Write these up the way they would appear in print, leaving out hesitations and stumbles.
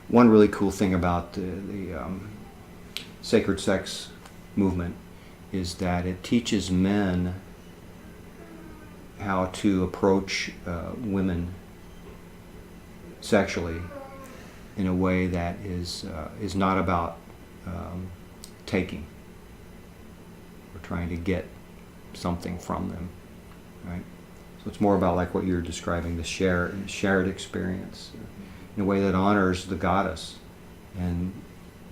One really cool thing about the sacred sex movement is that it teaches men how to approach women sexually in a way that is not about taking or trying to get something from them, right? So it's more about like what you're describing, the shared experience in a way that honors the goddess, and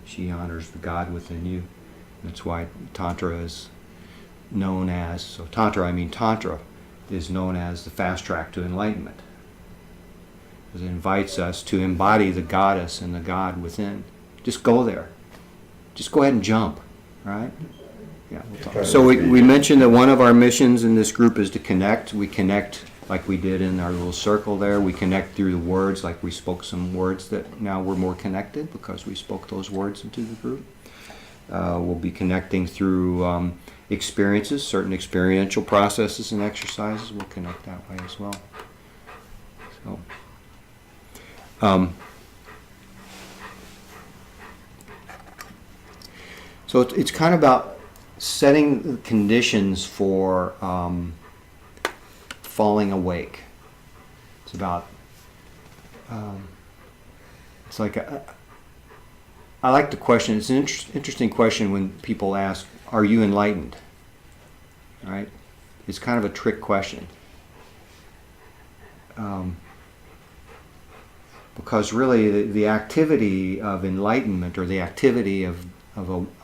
she honors the God within you. That's why Tantra is known as, so Tantra is known as the fast track to enlightenment. Because it invites us to embody the goddess and the God within. Just go there. Just go ahead and jump, right? Yeah. So we mentioned that one of our missions in this group is to connect. We connect like we did in our little circle there. We connect through the words, like we spoke some words that now we're more connected because we spoke those words into the group. We'll be connecting through experiences, certain experiential processes and exercises. We'll connect that way as well. So it's kind of about setting conditions for falling awake. It's about, it's like, I like the question. It's an interesting question when people ask, are you enlightened? Right? It's kind of a trick question. Because really the activity of enlightenment or the activity of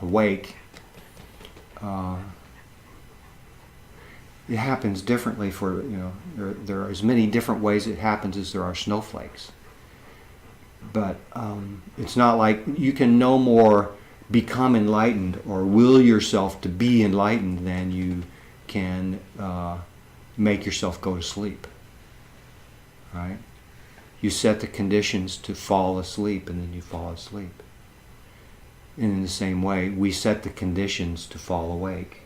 awake, it happens differently for, there are as many different ways it happens as there are snowflakes. But it's not like you can no more become enlightened or will yourself to be enlightened than you can make yourself go to sleep. Right? You set the conditions to fall asleep and then you fall asleep. And in the same way, we set the conditions to fall awake.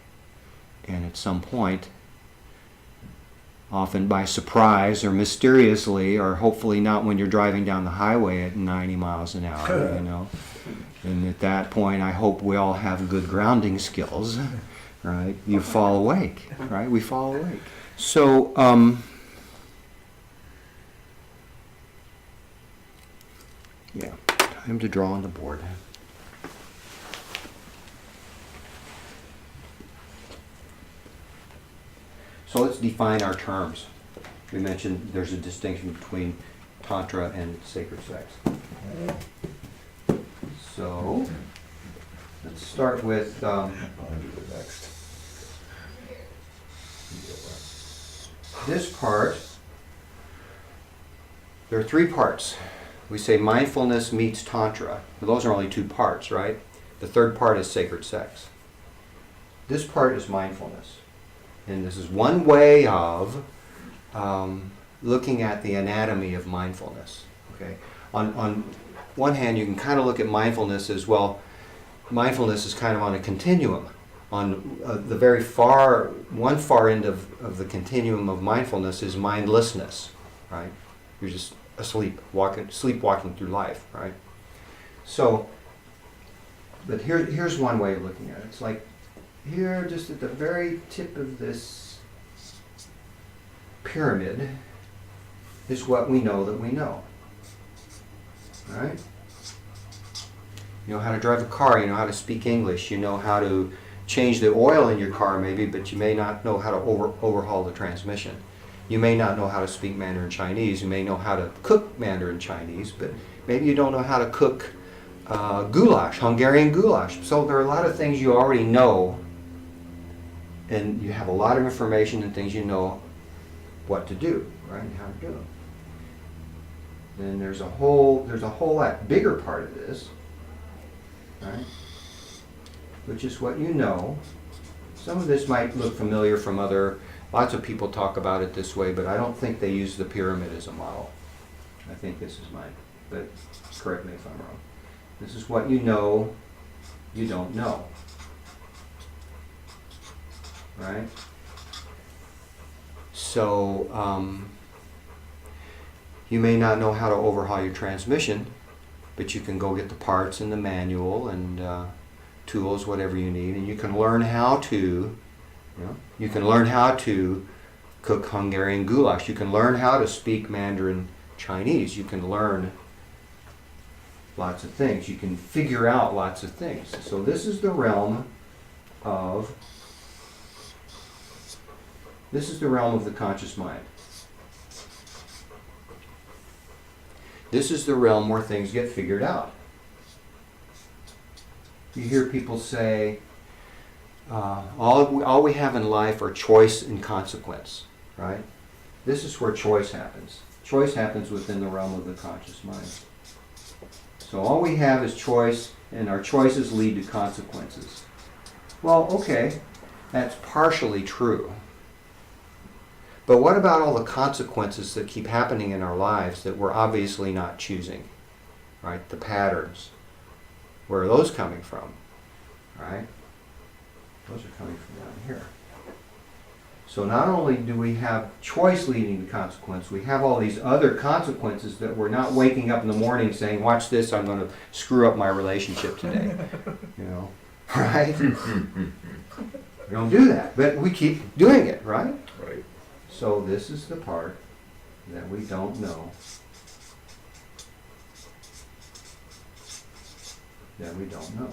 And at some point, often by surprise or mysteriously, or hopefully not when you're driving down the highway at 90 miles an hour, And at that point, I hope we all have good grounding skills, right? You fall awake, right? We fall awake. So, yeah, time to draw on the board. So let's define our terms. We mentioned there's a distinction between Tantra and sacred sex. So let's start with this part. There are three parts. We say mindfulness meets Tantra. Well, those are only two parts, right? The third part is sacred sex. This part is mindfulness. And this is one way of looking at the anatomy of mindfulness. Okay. On one hand, you can kind of look at mindfulness as, well, mindfulness is kind of on a continuum. On the very one far end of the continuum of mindfulness is mindlessness, right? You're just asleep, sleepwalking through life, right? So, but here's one way of looking at it. It's like, here, just at the very tip of this pyramid, is what we know that we know. Right? You know how to drive a car, you know how to speak English, you know how to change the oil in your car maybe, but you may not know how to overhaul the transmission. You may not know how to speak Mandarin Chinese, you may know how to cook Mandarin Chinese, but maybe you don't know how to cook goulash, Hungarian goulash. So there are a lot of things you already know, and you have a lot of information and things you know what to do, right, and how to do them. Then there's a whole lot bigger part of this, right, which is what you know. Some of this might look familiar from lots of people talk about it this way, but I don't think they use the pyramid as a model. I think this is mine, but correct me if I'm wrong. This is what you know you don't know. Right? So, You may not know how to overhaul your transmission, but you can go get the parts and the manual and tools, whatever you need, and you can learn how to, you can learn how to cook Hungarian goulash. You can learn how to speak Mandarin Chinese. You can learn lots of things. You can figure out lots of things. So this is the realm of the conscious mind. This is the realm where things get figured out. You hear people say, all we have in life are choice and consequence, right? This is where choice happens. Choice happens within the realm of the conscious mind. So all we have is choice, and our choices lead to consequences. Well, okay, that's partially true. But what about all the consequences that keep happening in our lives that we're obviously not choosing, right? The patterns. Where are those coming from, right? Those are coming from down here. So not only do we have choice leading to consequence, we have all these other consequences that we're not waking up in the morning saying, watch this, I'm going to screw up my relationship today. Right? We don't do that, but we keep doing it, right? Right. So this is the part that we don't know. That we don't know.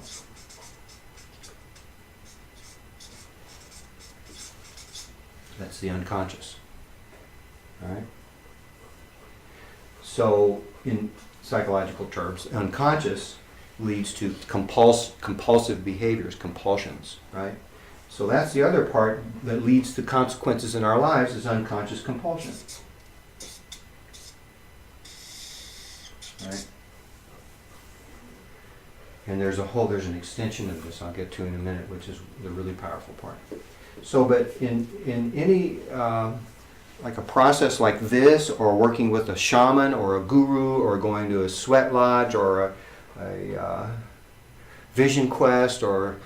That's the unconscious. All right? So, in psychological terms, unconscious leads to compulsive behaviors, compulsions, right? So that's the other part that leads to consequences in our lives is unconscious compulsion. Right? And there's an extension of this I'll get to in a minute, which is the really powerful part. So, but in any, like a process like this, or working with a shaman or a guru, or going to a sweat lodge, or a vision quest, or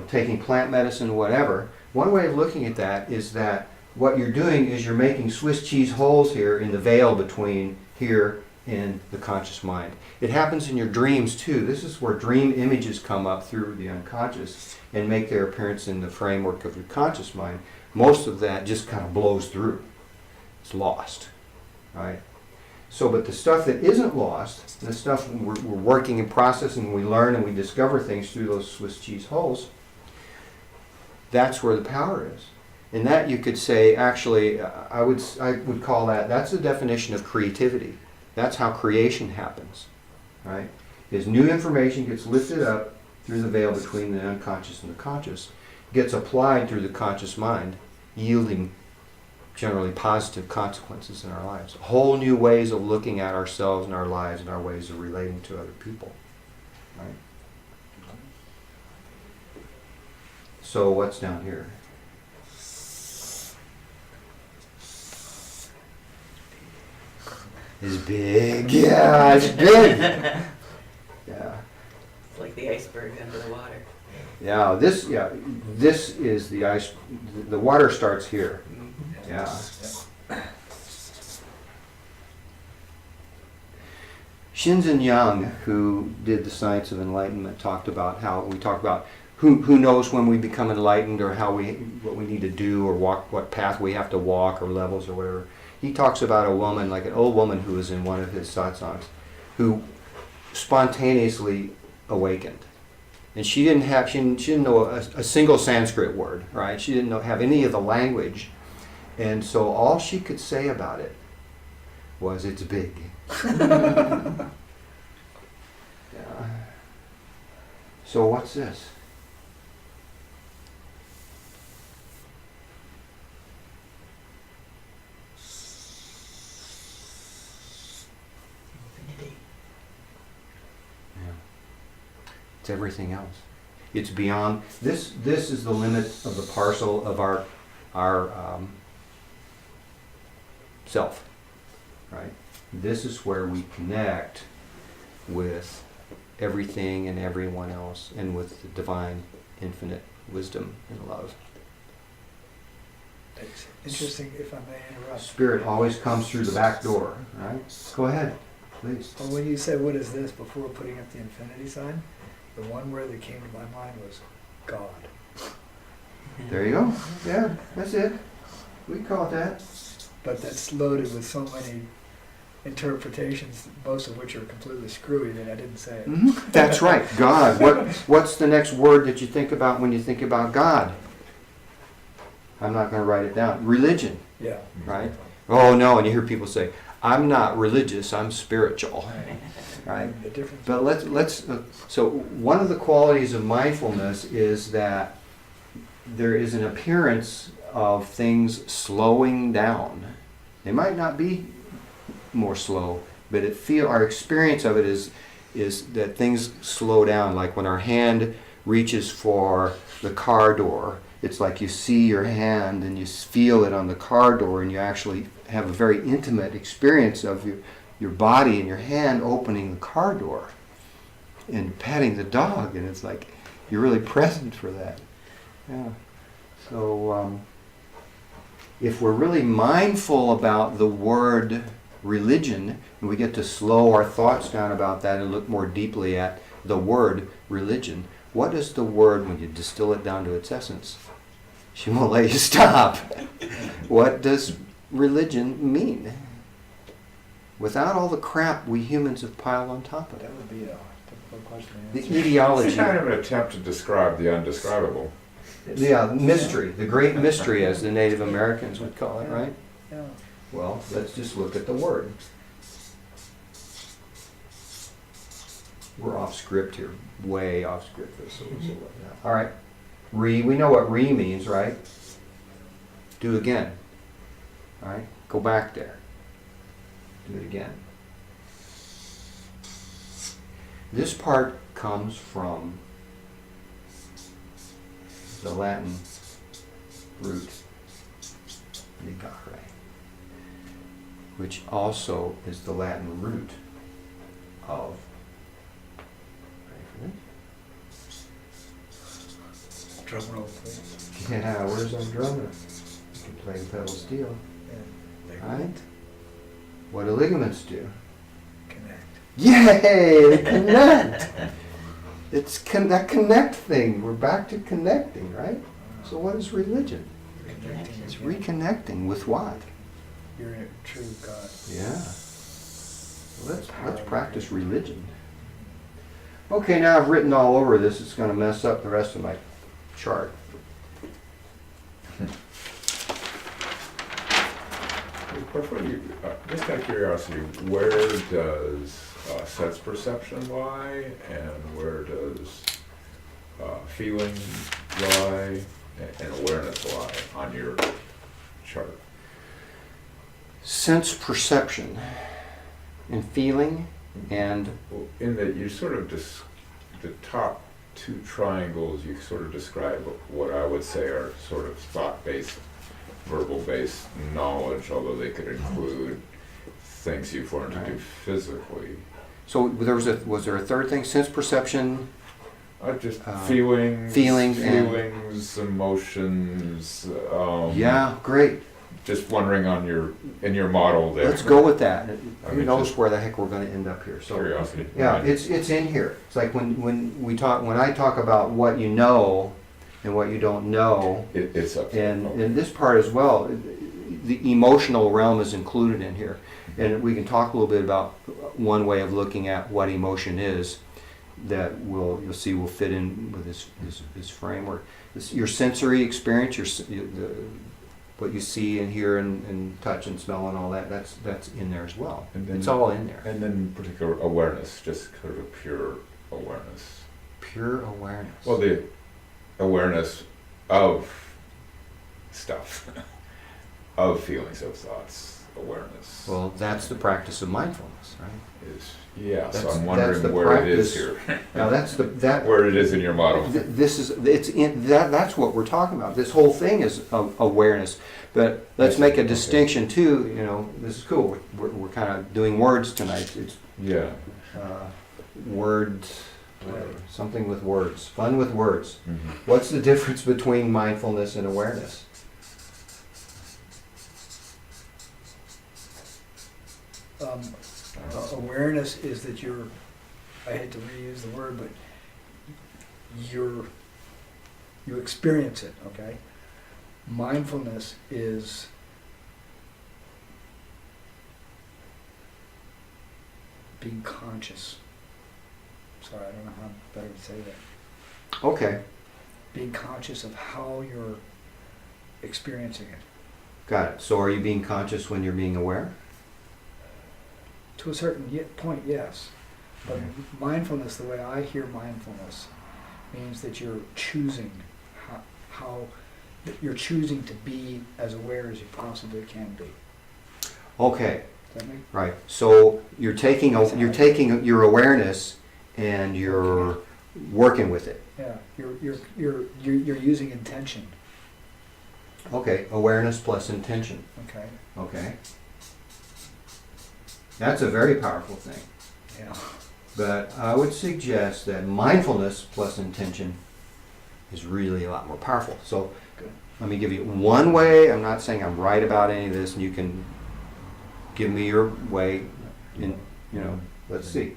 taking plant medicine, whatever, one way of looking at that is that what you're doing is you're making Swiss cheese holes here in the veil between here and the conscious mind. It happens in your dreams too. This is where dream images come up through the unconscious and make their appearance in the framework of your conscious mind. Most of that just kind of blows through. It's lost, right? So, but the stuff that isn't lost, the stuff we're working and processing, we learn and we discover things through those Swiss cheese holes, that's where the power is. And that you could say, actually, I would call that's the definition of creativity. That's how creation happens, right? Is new information gets lifted up through the veil between the unconscious and the conscious, gets applied through the conscious mind, yielding generally positive consequences in our lives. Whole new ways of looking at ourselves and our lives and our ways of relating to other people, right? So what's down here? It's big. Yeah, it's big. Yeah. It's like the iceberg under the water. Yeah, this is the ice. The water starts here. Yeah. Shinzen Yang, who did the Science of Enlightenment, talked about who knows when we become enlightened, or what we need to do, or what path we have to walk, or levels, or whatever. He talks about a woman, like an old woman who was in one of his satsangs, who spontaneously awakened. And she didn't know a single Sanskrit word, right? She didn't have any of the language. And so all she could say about it was, it's big. Yeah. So what's this? It's everything else. It's beyond this. This is the limit of the parcel of our self, right? This is where we connect with everything and everyone else, and with the divine, infinite wisdom and love. Excellent. Interesting, if I may interrupt. Spirit always comes through the back door, right? Go ahead, please. Well, when you said, what is this, before putting up the infinity sign, the one word that came to my mind was God. There you go. Yeah, that's it. We call it that. But that's loaded with so many interpretations, most of which are completely screwy, that I didn't say it. Mhm. That's right, God. What's the next word that you think about when you think about God? I'm not going to write it down. Religion, Yeah. right? Oh no, and you hear people say, "I'm not religious, I'm spiritual." Right? The difference. But let's so one of the qualities of mindfulness is that there is an appearance of things slowing down. They might not be more slow, but our experience of it is that things slow down. Like when our hand reaches for the car door, it's like you see your hand and you feel it on the car door, and you actually have a very intimate experience of your body and your hand opening the car door and petting the dog, and it's like you're really present for that. Yeah. So if we're really mindful about the word religion, and we get to slow our thoughts down about that and look more deeply at the word religion, what is the word when you distill it down to its essence? She won't let you stop. What does religion mean? Without all the crap we humans have piled on top of it. That would be a difficult question to The answer. ideology. It's kind of an attempt to describe the undescribable. Yeah, mystery, the great mystery, as the Native Americans would call it, right? Yeah. Well, let's just look at the word. We're off script here, way off script. All right, we know what re means, right? Do again. All right, go back there. Do it again. This part comes from the Latin root ligare, which also is the Latin root of, ready for Drum roll, please. this? Yeah, where's our drummer? You can play pedal steel. And Right? What do ligaments do? connect. Yay! They connect! It's that connect thing. We're back to connecting, right? So what is religion? Connecting It's is reconnecting with what? You're a true God. Yeah. Let's practice religion. Okay, now I've written all over this. It's going to mess up the rest of my chart. Before you, just out of curiosity, where does sense perception lie, and where does feeling lie, and awareness lie on your chart? Sense perception and feeling and Well, in that you sort of the top two triangles, you sort of describe what I would say are sort of thought-based, verbal-based knowledge, although they could include things you've learned to do physically. so was there a third thing? Sense perception. Just feelings, feelings and- emotions. Yeah, great. Just wondering in your model there. Let's go with that. I Who mean, knows just where the heck we're going to end up here? So curiosity. yeah, it's in here. It's like when I talk about what you know and what you don't know, It's up. and in this part as well, the emotional realm is included in here, and we can talk a little bit about one way of looking at what emotion is that you'll see will fit in with this framework. Your sensory experience, what you see and hear and touch and smell and all that, that's in there as well. And then- It's all in there. And then particular awareness, just sort of pure awareness. Pure awareness. Well, the awareness of stuff, of feelings, of thoughts, awareness. Well, that's the practice of mindfulness, right? Is so That's- I'm that's the wondering where it is practice. here, Now that where it is in your model. that's what we're talking about. This whole thing is awareness. But let's make a Okay. distinction too. This is cool. We're kind of doing words tonight. It's Yeah. words, whatever, something with words, fun with words. Mhm. What's the difference between mindfulness and awareness? awareness is that you're, I hate to reuse the word, but you experience it, okay? Mindfulness is being conscious. Sorry, I don't know how better to say that. Okay, Being conscious of how you're experiencing it. got it. So are you being conscious when you're being aware? To a certain point, yes. But mindfulness, the way I hear mindfulness, means that you're choosing how that you're choosing to be as aware as you possibly can be. Okay, Does that make right. So you're taking your awareness and you're working with it. Yeah, you're using intention. Okay, awareness plus intention. Okay. Okay. That's a very powerful thing. Yeah. But I would suggest that mindfulness plus intention is really a lot more powerful. So Good. let me give you one way. I'm not saying I'm right about any of this, and you can give me your way. Let's see.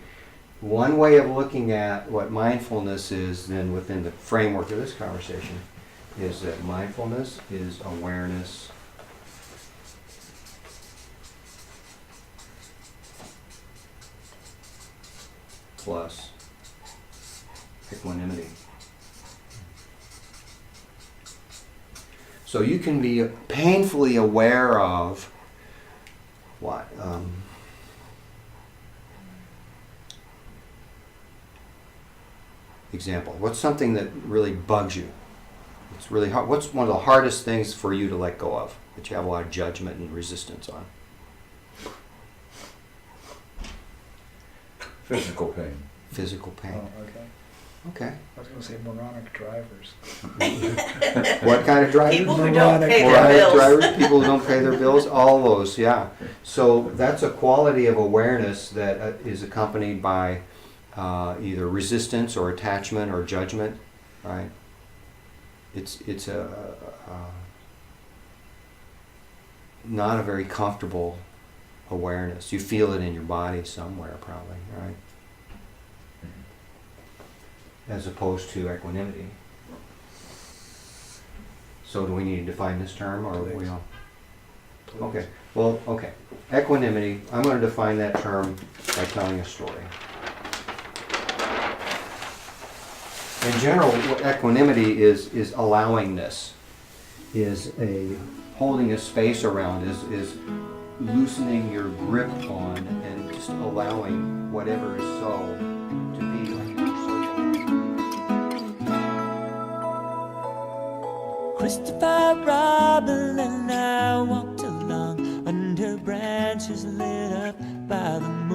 One way of looking at what mindfulness is, then within the framework of this conversation, is that mindfulness is awareness plus equanimity. So you can be painfully aware of what? Example. What's something that really bugs you? It's really hard. What's one of the hardest things for you to let go of that you have a lot of judgment and resistance on? Physical pain. Physical pain. Oh, okay. Okay. I was going to say moronic drivers. What kind of drivers? People who don't pay their Moronic bills. drivers, people who don't pay their bills, all those, yeah. So that's a quality of awareness that is accompanied by either resistance or attachment or judgment, right? It's not a very comfortable awareness. You feel it in your body somewhere, probably, right? As opposed to equanimity. So do we need to define this term, or are we all? Please. Okay, well, okay. Equanimity, I'm going to define that term by telling a story. In general, what equanimity is allowingness, is a holding a space around, is loosening your grip on and just allowing whatever is so to be like a circle. Christopher Robin and I walked along under branches lit up by the moon.